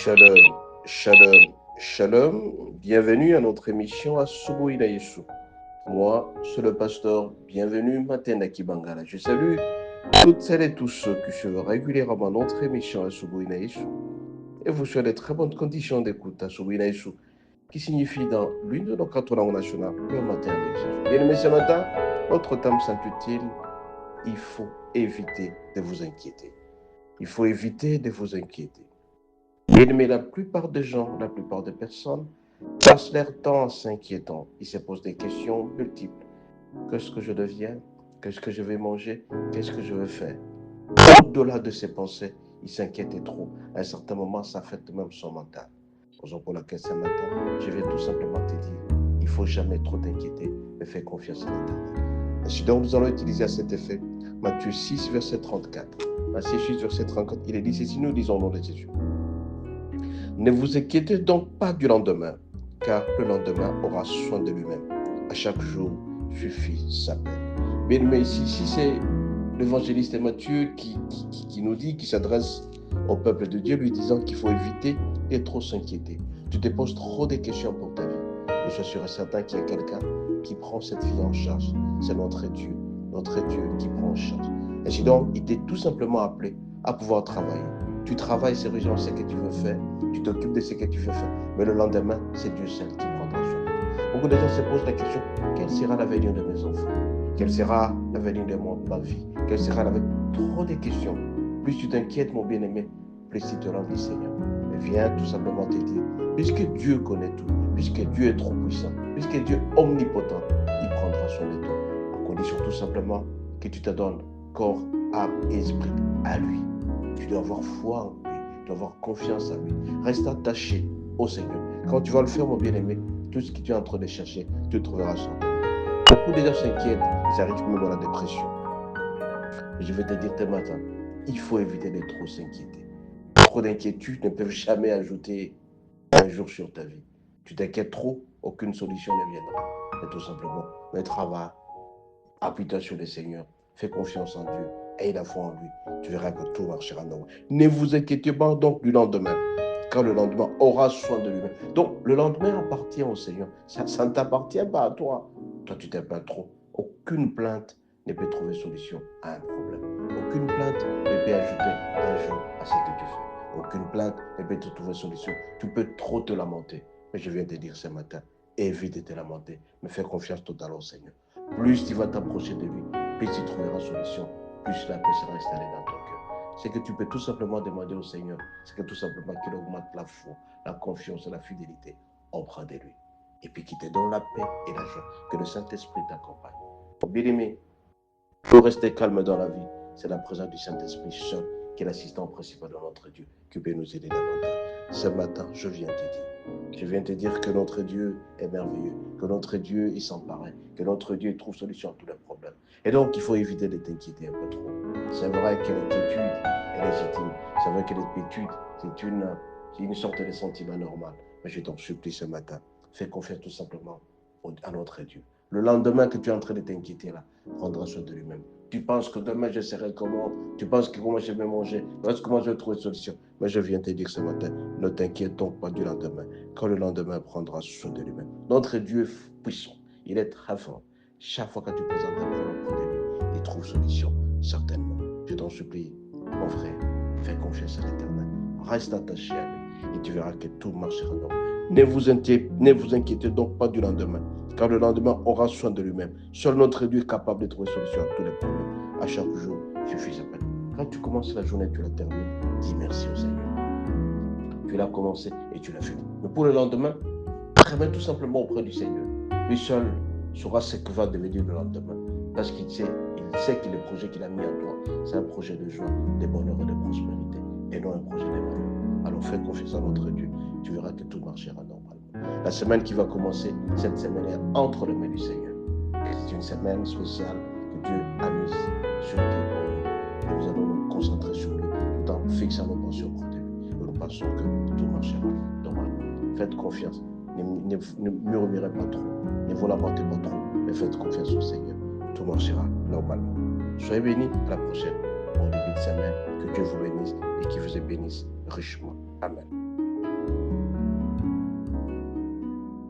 Shalom, shalom, shalom. Bienvenue à notre émission Asubuhi na Yesu. Moi, c'est le pasteur. Bienvenue, Matenda Kibangala. Je salue toutes celles et tous ceux qui suivent régulièrement notre émission Asubuhi na Yesu. Et vous souhaite de très bonnes conditions d'écoute Asubuhi na Yesu, qui signifie dans l'une de nos quatre langues nationales, le matin avec Jésus. Bien aimés, ce matin, notre thème s'intitule Il faut éviter de vous inquiéter. Il faut éviter de vous inquiéter. Mais la plupart des gens, la plupart des personnes passent leur temps en s'inquiétant. Ils se posent des questions multiples. Qu'est-ce que je deviens? Qu'est-ce que je vais manger? Qu'est-ce que je vais faire? Au-delà de ces pensées, ils s'inquiètent trop. À un certain moment, ça affecte même son mental. Raison pour laquelle ce matin, je vais tout simplement te dire, il ne faut jamais trop t'inquiéter, mais fais confiance à l'Éternel. Ainsi donc, nous allons utiliser à cet effet Matthieu 6, verset 34. Matthieu 6, verset 34, il est dit ceci, nous disons au nom de Jésus. Ne vous inquiétez donc pas du lendemain, car le lendemain aura soin de lui-même. À chaque jour suffit sa peine. Bien, mais ici c'est l'évangéliste Matthieu qui nous dit, qui s'adresse au peuple de Dieu, lui disant qu'il faut éviter de trop s'inquiéter. Tu te poses trop de questions pour ta vie. Et je suis certain qu'il y a quelqu'un qui prend cette vie en charge. C'est notre Dieu qui prend en charge. Ainsi donc, il t'est tout simplement appelé à pouvoir travailler. Tu travailles sérieusement ce que tu veux faire, tu t'occupes de ce que tu veux faire, mais le lendemain, c'est Dieu seul qui prendra soin de toi. Beaucoup de gens se posent la question, quel sera l'avenir de mes enfants? Quel sera l'avenir de ma vie? Quel sera l'avenir? Trop de questions. Plus tu t'inquiètes, mon bien-aimé, plus tu te rends du Seigneur. Mais viens tout simplement te dire, puisque Dieu connaît tout, puisque Dieu est trop puissant, puisque Dieu est omnipotent, il prendra soin de toi. À condition tout simplement que tu te donnes corps, âme et esprit à lui. Tu dois avoir foi en lui, tu dois avoir confiance en lui. Reste attaché au Seigneur. Quand tu vas le faire, mon bien-aimé, tout ce que tu es en train de chercher, tu le trouveras sans doute. Beaucoup de gens s'inquiètent, ils arrivent même à la dépression. Mais je vais te dire ce matin, il faut éviter de trop s'inquiéter. Trop d'inquiétudes ne peuvent jamais ajouter un jour sur ta vie. Tu t'inquiètes trop, aucune solution ne viendra. Mais tout simplement, mais travaille, appuie-toi sur le Seigneur, fais confiance en Dieu, aie la foi en lui. Tu verras que tout marchera normalement. Ne vous inquiétez pas donc du lendemain, car le lendemain aura soin de lui-même. Donc, le lendemain appartient au Seigneur. Ça ne t'appartient pas à toi. Toi, tu t'es plaint trop. Aucune plainte ne peut trouver solution à un problème. Aucune plainte ne peut ajouter un jour à ce que tu fais. Aucune plainte ne peut te trouver solution. Tu peux trop te lamenter. Mais je viens te dire ce matin, évite de te lamenter, mais fais confiance totalement au Seigneur. Plus tu vas t'approcher de lui, plus tu trouveras solution, plus la paix sera installée dans ton cœur. C'est que tu peux tout simplement demander au Seigneur, c'est que tout simplement qu'il augmente la foi, la confiance et la fidélité auprès de lui. Et puis qu'il te donne la paix et la joie, que le Saint-Esprit t'accompagne. Bien-aimé, pour rester calme dans la vie, c'est la présence du Saint-Esprit seul qui est l'assistant principal de notre Dieu, qui peut nous aider davantage. Ce matin, je viens te dire. Je viens te dire que notre Dieu est merveilleux, que notre Dieu il s'empare, que notre Dieu trouve solution à tous les problèmes. Et donc, il faut éviter de t'inquiéter un peu trop. C'est vrai que l'inquiétude est légitime. C'est vrai que l'inquiétude, c'est une sorte de sentiment normal. Mais je t'en supplie ce matin, fais confiance tout simplement à notre Dieu. Le lendemain que tu es en train de t'inquiéter là, prendra soin de lui-même. Tu penses que demain je serai comment? Tu penses que comment je vais manger? Tu penses comment je vais trouver une solution? Mais je viens te dire ce matin, ne t'inquiète donc pas du lendemain, quand le lendemain prendra soin de lui-même. Notre Dieu est puissant, il est très fort. Chaque fois que tu présentes un problème auprès de lui, il trouve solution, certainement. Je t'en supplie, mon frère, fais confiance à l'Éternel. Reste attaché à lui et tu verras que tout marchera donc. Ne vous inquiétez donc pas du lendemain, car le lendemain aura soin de lui-même. Seul notre Dieu est capable de trouver solution à tous les problèmes. À chaque jour, suffit sa peine. Quand tu commences la journée, tu la termines, dis merci au Seigneur. Tu l'as commencé et tu l'as fini. Mais pour le lendemain, remets tout simplement auprès du Seigneur. Lui seul saura ce que va devenir le lendemain. Parce qu'il sait que le projet qu'il a mis en toi, c'est un projet de joie, de bonheur et de prospérité, et non un projet de malheur. Alors fais confiance à notre Dieu. Tu verras que tout marchera normalement. La semaine qui va commencer, cette semaine est entre les mains du Seigneur. C'est une semaine spéciale que Dieu a mise sur pied pour nous. Et nous allons nous concentrer sur lui, tout en fixant nos pensées auprès de lui. Et nous pensons que tout marchera normalement. Faites confiance. Ne murmurez pas trop. Ne vous lamentez pas trop. Mais faites confiance au Seigneur. Tout marchera normalement. Soyez bénis. À la prochaine. Bon début de semaine. Que Dieu vous bénisse et qu'il vous bénisse richement. Amen.